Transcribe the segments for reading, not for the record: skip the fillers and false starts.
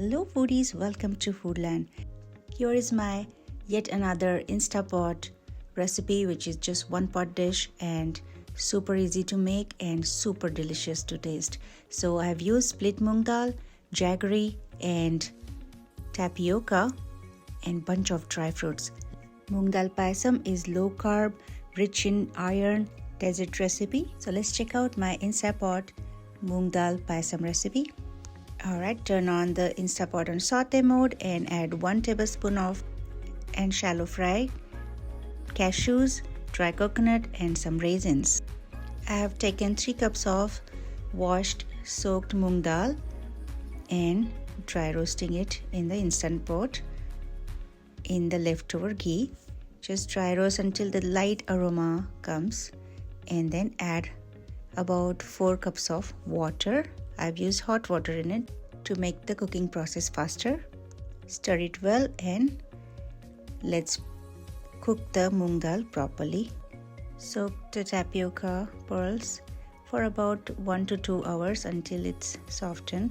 Hello foodies, welcome to Foodland. Here is my yet another Instapot recipe, which is just one pot dish and super easy to make and super delicious to taste. So I have used split moong dal, jaggery and tapioca and bunch of dry fruits. Moong Dal Payasam is low carb, rich in iron, desert recipe. So let's check out my Instapot Moong Dal Payasam recipe. Alright, turn on the Instapot on saute mode and add 1 tablespoon of and shallow fry cashews, dry coconut and some raisins. I have taken 3 cups of washed soaked moong dal and dry roasting it in the instant pot in the leftover ghee. Just dry roast until the light aroma comes and then add about 4 cups of water. I've used hot water in it to make the cooking process faster. Stir it well and let's cook the moong dal properly. Soak the tapioca pearls for about 1 to 2 hours until it's softened,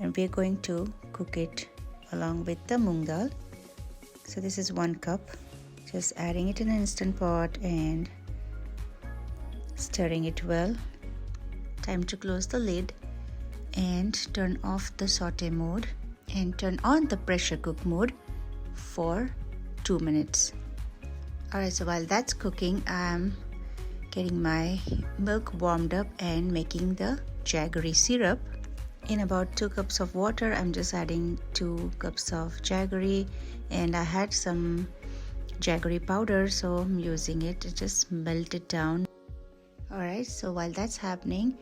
and we're going to cook it along with the moong dal. So this is 1 cup. Just adding it in an instant pot and stirring it well. Time to close the lid and turn off the saute mode and turn on the pressure cook mode for 2 minutes. Alright, so while that's cooking, I'm getting my milk warmed up and making the jaggery syrup. In about 2 cups of water, I'm just adding 2 cups of jaggery, and I had some jaggery powder, so I'm using it to just melt it down. Alright, so while that's happening,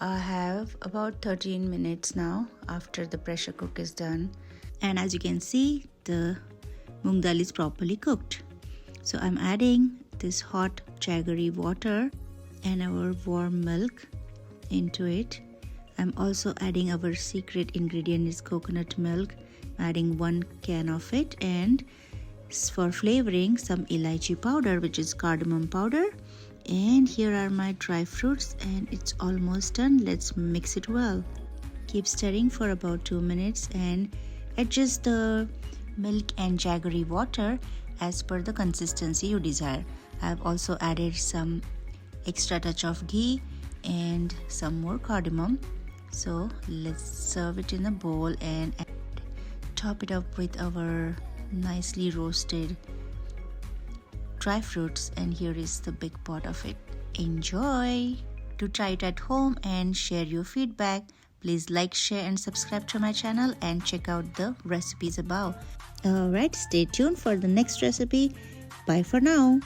I have about 13 minutes now after the pressure cook is done, and as you can see, the moong dal is properly cooked. So I'm adding this hot jaggery water and our warm milk into it. I'm also adding our secret ingredient is coconut milk, adding 1 can of it, and for flavoring some elaichi powder, which is cardamom powder. And here are my dry fruits, and it's almost done. Let's mix it well. Keep stirring for about 2 minutes and adjust the milk and jaggery water as per the consistency you desire. I've also added some extra touch of ghee and some more cardamom. So let's serve it in a bowl and top it up with our nicely roasted dry fruits, and here is the big pot of it. Enjoy! Do try it at home and share your feedback. Please like, share and subscribe to my channel and check out the recipes above. Alright, stay tuned for the next recipe. Bye for now.